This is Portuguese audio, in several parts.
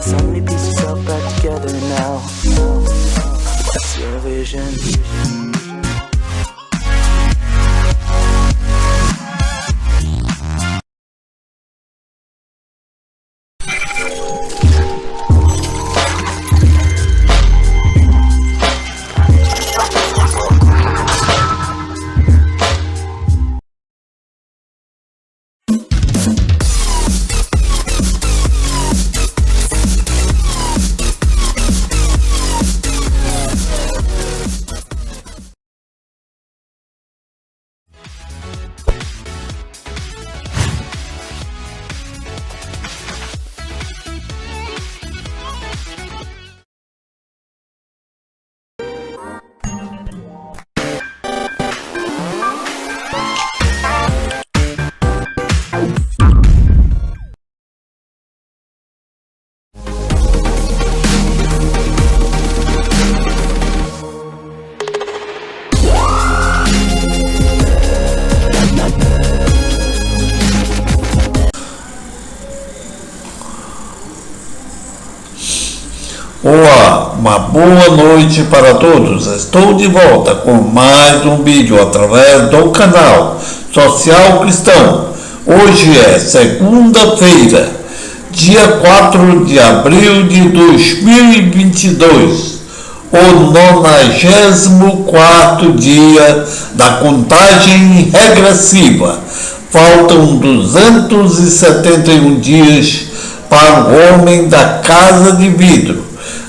So many pieces all back together now. What's your vision? Olá, uma boa noite para todos. Estou de volta com mais um vídeo através do canal Social Cristão. Hoje é segunda-feira, dia 4 de abril de 2022, o 94º dia da contagem regressiva. Faltam 271 dias para o homem da Casa de Vidro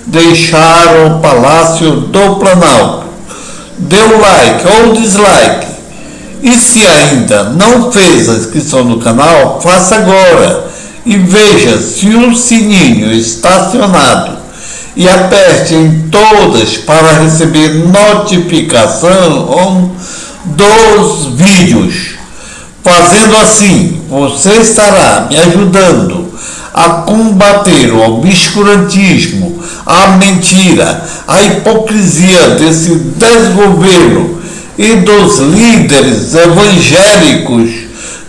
deixar o Palácio do Planalto. Dê o like ou dislike. E se ainda não fez a inscrição no canal, faça agora. E veja se o sininho está acionado. E aperte em todas para receber notificação dos vídeos. Fazendo assim, você estará me ajudando a combater o obscurantismo, a mentira, a hipocrisia desse desgoverno e dos líderes evangélicos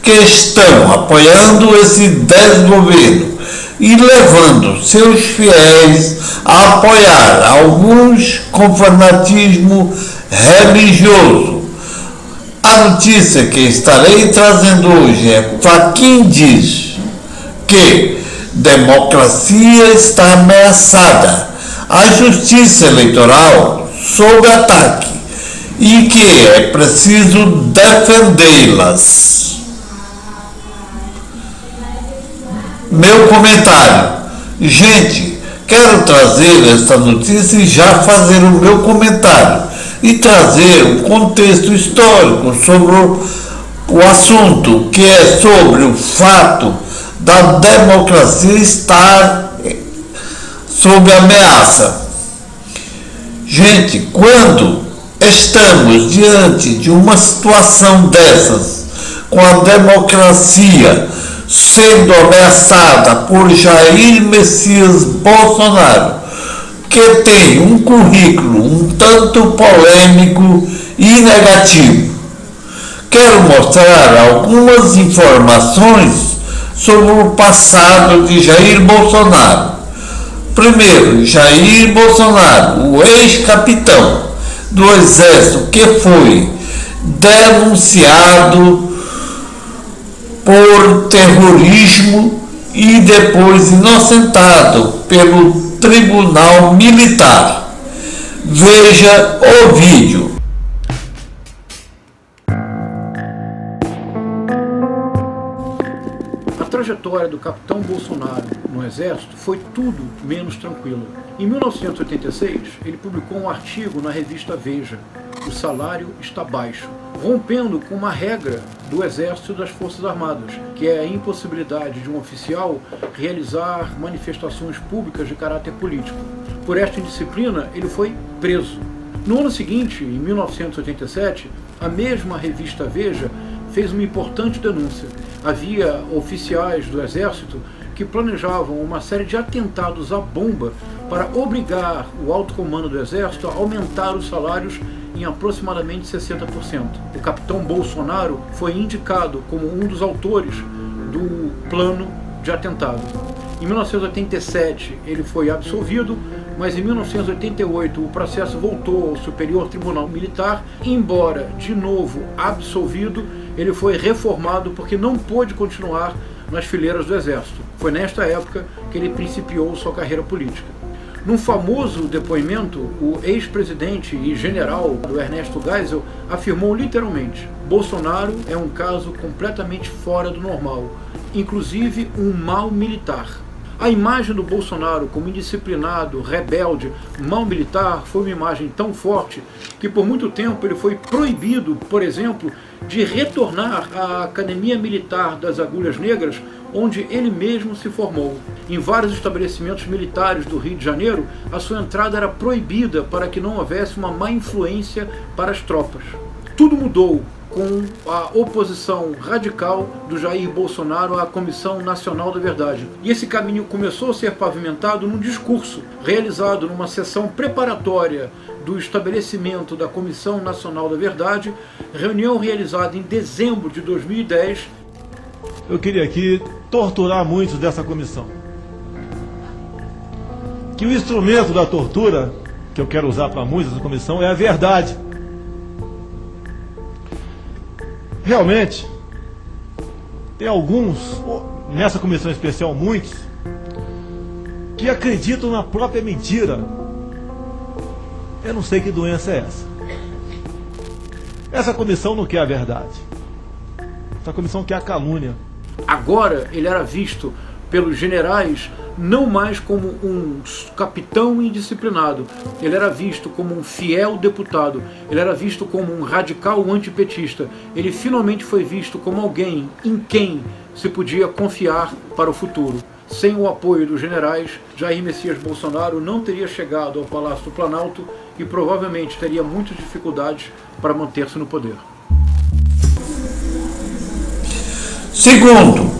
que estão apoiando esse desgoverno e levando seus fiéis a apoiar alguns com fanatismo religioso. A notícia que estarei trazendo hoje é: Fachin diz que democracia está ameaçada, a justiça eleitoral sob ataque e que é preciso defendê-las. Meu comentário. Gente, quero trazer esta notícia e já fazer o meu comentário e trazer um contexto histórico sobre o assunto, que é sobre o fato da democracia estar sob ameaça. Gente, quando estamos diante de uma situação dessas, com a democracia sendo ameaçada por Jair Messias Bolsonaro, que tem um currículo um tanto polêmico e negativo, quero mostrar algumas informações sobre o passado de Jair Bolsonaro. Primeiro, Jair Bolsonaro, o ex-capitão do Exército, que foi denunciado por terrorismo e depois inocentado pelo Tribunal Militar. Veja o vídeo. A trajetória do capitão Bolsonaro no Exército foi tudo menos tranquila. Em 1986, ele publicou um artigo na revista Veja: "O salário está baixo", rompendo com uma regra do Exército e das Forças Armadas, que é a impossibilidade de um oficial realizar manifestações públicas de caráter político. Por esta indisciplina, ele foi preso. No ano seguinte, em 1987, a mesma revista Veja fez uma importante denúncia. Havia oficiais do Exército que planejavam uma série de atentados à bomba para obrigar o alto comando do Exército a aumentar os salários em aproximadamente 60%. O capitão Bolsonaro foi indicado como um dos autores do plano de atentado. Em 1987 ele foi absolvido, mas em 1988 o processo voltou ao Superior Tribunal Militar. Embora de novo absolvido, ele foi reformado porque não pôde continuar nas fileiras do Exército. Foi nesta época que ele principiou sua carreira política. Num famoso depoimento, o ex-presidente e general do Ernesto Geisel afirmou literalmente: Bolsonaro é um caso completamente fora do normal, inclusive um mau militar. A imagem do Bolsonaro como indisciplinado, rebelde, mau militar foi uma imagem tão forte que por muito tempo ele foi proibido, por exemplo, de retornar à Academia Militar das Agulhas Negras, onde ele mesmo se formou. Em vários estabelecimentos militares do Rio de Janeiro, a sua entrada era proibida para que não houvesse uma má influência para as tropas. Tudo mudou com a oposição radical do Jair Bolsonaro à Comissão Nacional da Verdade. E esse caminho começou a ser pavimentado num discurso realizado numa sessão preparatória do estabelecimento da Comissão Nacional da Verdade, reunião realizada em dezembro de 2010. Eu queria aqui torturar muitos dessa comissão. Que o instrumento da tortura que eu quero usar para muitos dessa comissão é a verdade. Realmente, tem alguns, nessa comissão especial muitos, que acreditam na própria mentira. Eu não sei que doença é essa. Essa comissão não quer a verdade. Essa comissão quer a calúnia. Agora ele era visto pelos generais não mais como um capitão indisciplinado, ele era visto como um fiel deputado, ele era visto como um radical antipetista. Ele finalmente foi visto como alguém em quem se podia confiar para o futuro. Sem o apoio dos generais, Jair Messias Bolsonaro não teria chegado ao Palácio do Planalto e provavelmente teria muitas dificuldades para manter-se no poder. Segundo,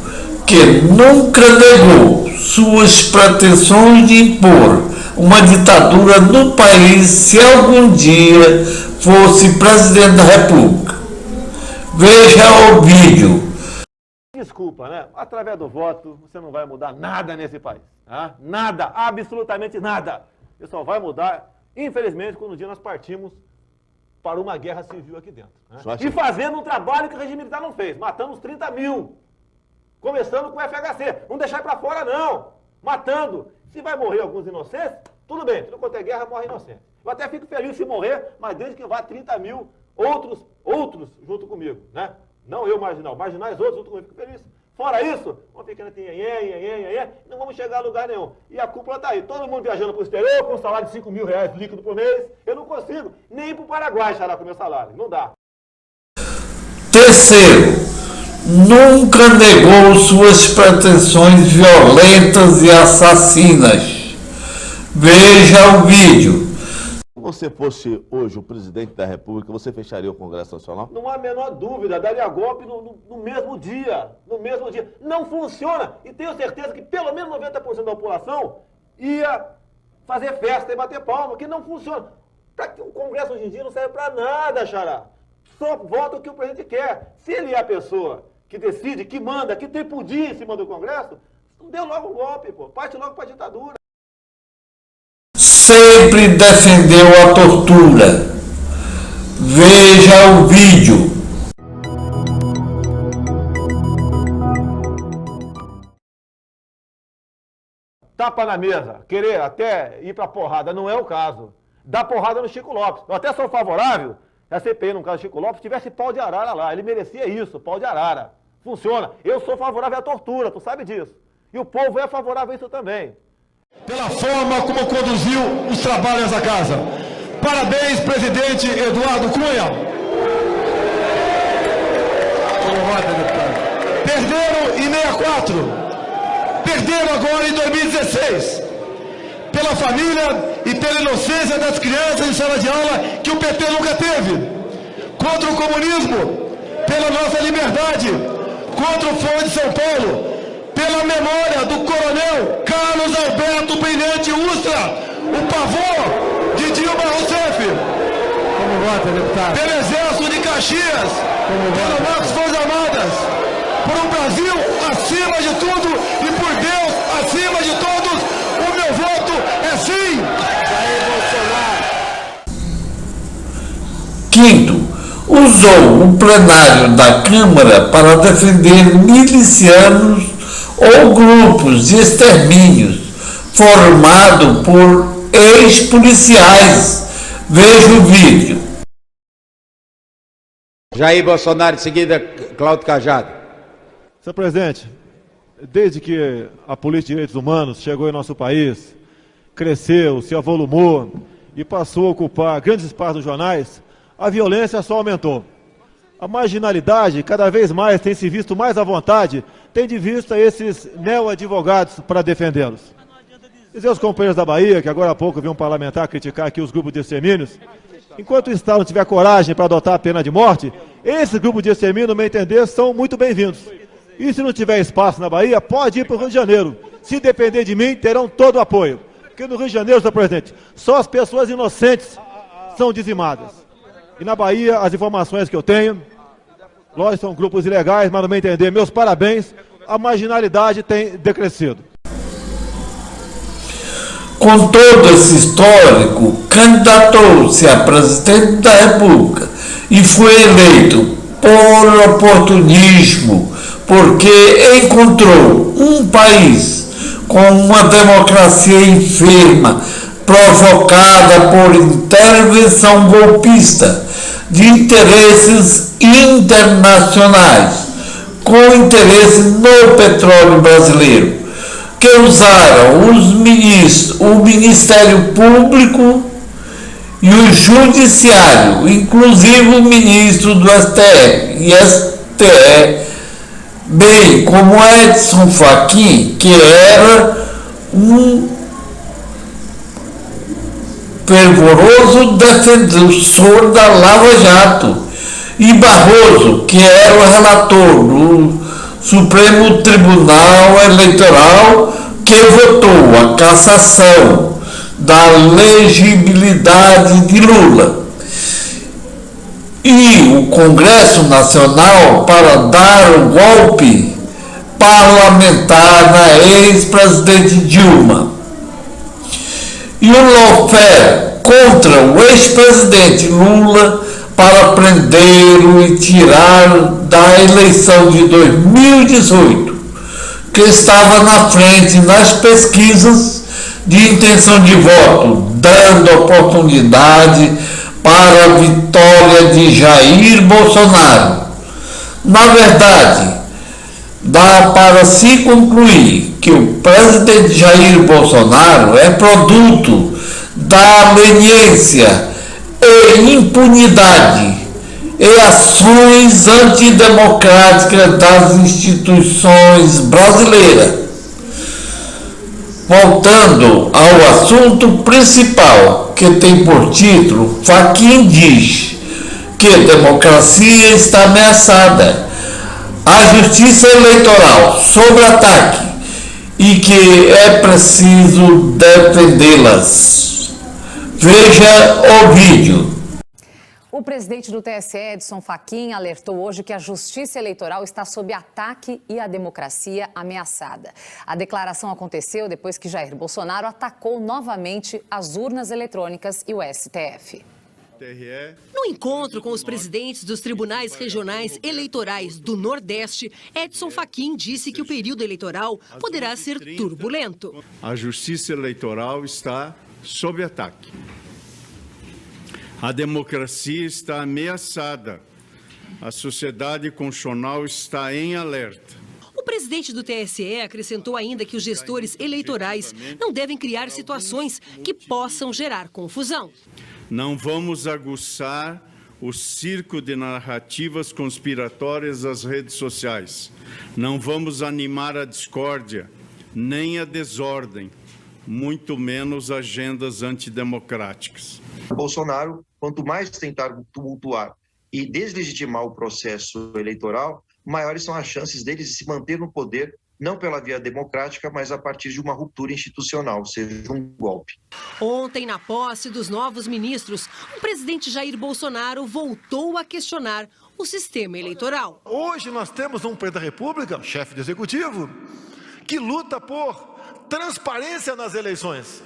que nunca negou suas pretensões de impor uma ditadura no país se algum dia fosse presidente da República. Veja o vídeo. Desculpa, né? Através do voto você não vai mudar nada nesse país. Tá? Nada, absolutamente nada. Você só vai mudar, infelizmente, quando um dia nós partimos para uma guerra civil aqui dentro. Né? E fazendo um trabalho que o regime militar não fez. Matamos 30 mil. Começando com o FHC. Não deixar para fora, não. Matando. Se vai morrer alguns inocentes, tudo bem. Tudo quanto é guerra, morre inocente. Eu até fico feliz se morrer, mas desde que vá 30 mil outros junto comigo, né? Não eu marginal, marginais outros junto comigo. Fico feliz. Fora isso, vamos ficando não vamos chegar a lugar nenhum. E a cúpula está aí. Todo mundo viajando para o exterior com um salário de 5 mil reais líquido por mês. Eu não consigo nem ir para o Paraguai xará com o meu salário. Não dá. Terceiro, nunca negou suas pretensões violentas e assassinas. Veja o vídeo. Se você fosse hoje o presidente da República, você fecharia o Congresso Nacional? Não há a menor dúvida, daria golpe no mesmo dia. No mesmo dia. Não funciona. E tenho certeza que pelo menos 90% da população ia fazer festa e bater palma, que não funciona. O Congresso hoje em dia não serve para nada, xará. Só vota o que o presidente quer. Se ele é a pessoa que decide, que manda, que tripudia em cima do Congresso, não deu logo um golpe, pô. Parte logo para a ditadura. Sempre defendeu a tortura. Veja o vídeo. Tapa na mesa, querer até ir pra porrada, não é o caso. Dá porrada no Chico Lopes. Eu até sou favorável, a CPI, no caso do Chico Lopes, tivesse pau de arara lá. Ele merecia isso, pau de arara. Funciona. Eu sou favorável à tortura, tu sabe disso. E o povo é favorável a isso também. Pela forma como conduziu os trabalhos da casa. Parabéns, presidente Eduardo Cunha. Perderam em 64. Perderam agora em 2016. Pela família e pela inocência das crianças em sala de aula que o PT nunca teve. Contra o comunismo, pela nossa liberdade. Contra o Fórum de São Paulo. Pela memória do coronel Carlos Alberto Brilhante Ustra, o pavor de Dilma Rousseff. Como vota, deputado? Pelo Exército de Caxias, pelo Marcos Forças Armadas, por um Brasil acima de tudo e por Deus acima de todos, o meu voto é sim. Jair Bolsonaro. Quinto, usou o plenário da Câmara para defender milicianos ou grupos de extermínios formados por ex-policiais. Veja o vídeo. Jair Bolsonaro, em seguida, Cláudio Cajado. Senhor presidente, desde que a política de direitos humanos chegou em nosso país, cresceu, se avolumou e passou a ocupar grandes espaços nos jornais, a violência só aumentou. A marginalidade cada vez mais tem se visto mais à vontade, tem de vista esses neo-advogados para defendê-los. Dizer aos companheiros da Bahia, que agora há pouco vi um parlamentar criticar aqui os grupos de extermínios, enquanto o Estado não tiver coragem para adotar a pena de morte, esses grupos de extermínio, no meu entender, são muito bem-vindos. E se não tiver espaço na Bahia, pode ir para o Rio de Janeiro. Se depender de mim, terão todo o apoio. Porque no Rio de Janeiro, senhor presidente, só as pessoas inocentes são dizimadas. E na Bahia, as informações que eu tenho, lógico, são grupos ilegais, mas no meu entender, meus parabéns, a marginalidade tem decrescido. Com todo esse histórico, candidatou-se a presidente da República e foi eleito por oportunismo, porque encontrou um país com uma democracia enferma, provocada por intervenção golpista de interesses internacionais, com interesse no petróleo brasileiro, que usaram o Ministério Público e o Judiciário, inclusive o ministro do STF, bem como Edson Fachin, que era um fervoroso defensor da Lava Jato, e Barroso, que era o relator do Supremo Tribunal Eleitoral, que votou a cassação da legibilidade de Lula, e o Congresso Nacional para dar o golpe parlamentar na ex-presidente Dilma, e o lawfare contra o ex-presidente Lula para prendê-lo e tirar da eleição de 2018, que estava na frente nas pesquisas de intenção de voto, dando oportunidade para a vitória de Jair Bolsonaro. Na verdade, dá para se concluir que o presidente Jair Bolsonaro é produto da leniência e impunidade e ações antidemocráticas das instituições brasileiras. Voltando ao assunto principal, que tem por título, Fachin diz que a democracia está ameaçada, a justiça eleitoral sob ataque e que é preciso defendê-las. Veja o vídeo. O presidente do TSE, Edson Fachin, alertou hoje que a justiça eleitoral está sob ataque e a democracia ameaçada. A declaração aconteceu depois que Jair Bolsonaro atacou novamente as urnas eletrônicas e o STF. No encontro com os presidentes dos tribunais regionais eleitorais do Nordeste, Edson Fachin disse que o período eleitoral poderá ser turbulento. A justiça eleitoral está sob ataque. A democracia está ameaçada. A sociedade constitucional está em alerta. O presidente do TSE acrescentou ainda que os gestores eleitorais não devem criar situações que possam gerar confusão. Não vamos aguçar o circo de narrativas conspiratórias das redes sociais. Não vamos animar a discórdia, nem a desordem, muito menos agendas antidemocráticas. Bolsonaro, quanto mais tentar tumultuar e deslegitimar o processo eleitoral, maiores são as chances dele de se manter no poder, não pela via democrática, mas a partir de uma ruptura institucional, ou seja, um golpe. Ontem, na posse dos novos ministros, o presidente Jair Bolsonaro voltou a questionar o sistema eleitoral. Hoje nós temos um presidente da República, chefe de executivo, que luta por transparência nas eleições.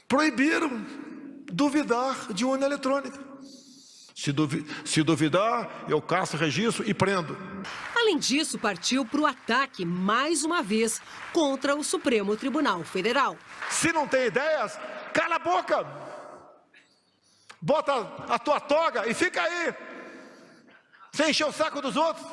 Proibiram duvidar de urna eletrônica. Se duvidar, eu caço registro e prendo. Além disso, partiu para o ataque, mais uma vez, contra o Supremo Tribunal Federal. Se não tem ideias, cala a boca! Bota a tua toga e fica aí! Sem encher o saco dos outros!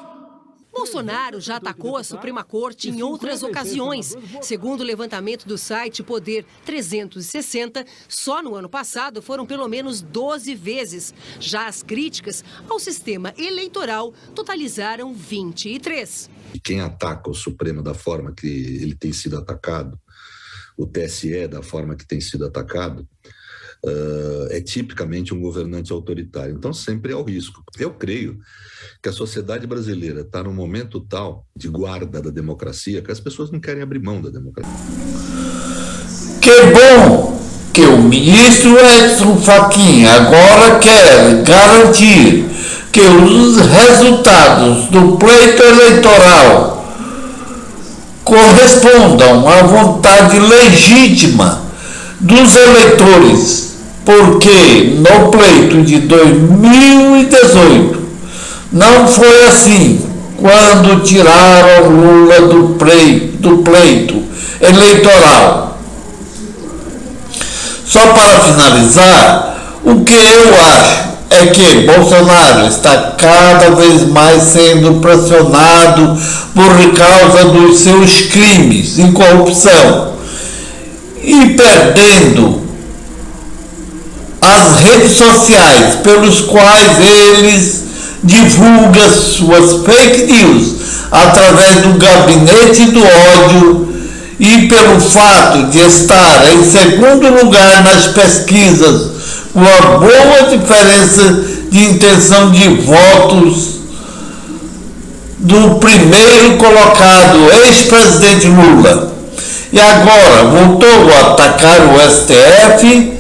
Bolsonaro já atacou a Suprema Corte em outras ocasiões. Segundo o levantamento do site Poder 360, só no ano passado foram pelo menos 12 vezes. Já as críticas ao sistema eleitoral totalizaram 23. Quem ataca o Supremo da forma que ele tem sido atacado, o TSE da forma que tem sido atacado, é tipicamente um governante autoritário. Então sempre é o risco. Eu creio que a sociedade brasileira está num momento tal de guarda da democracia que as pessoas não querem abrir mão da democracia. Que bom que o ministro Edson Fachin agora quer garantir que os resultados do pleito eleitoral correspondam à vontade legítima dos eleitores, porque no pleito de 2018 não foi assim, quando tiraram Lula do pleito eleitoral. Só para finalizar, o que eu acho é que Bolsonaro está cada vez mais sendo pressionado por causa dos seus crimes e corrupção e perdendo as redes sociais pelos quais eles divulgam suas fake news através do gabinete do ódio e pelo fato de estar em segundo lugar nas pesquisas com uma boa diferença de intenção de votos do primeiro colocado, ex-presidente Lula. E agora voltou a atacar o STF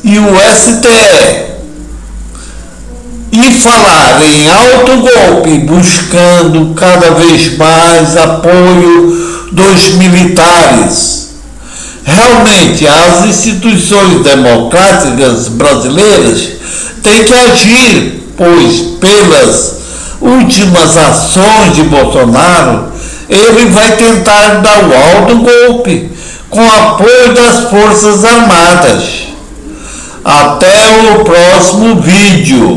e o STE e falar em autogolpe, buscando cada vez mais apoio dos militares. Realmente, as instituições democráticas brasileiras têm que agir, pois pelas últimas ações de Bolsonaro, ele vai tentar dar o autogolpe com apoio das Forças Armadas. Até o próximo vídeo.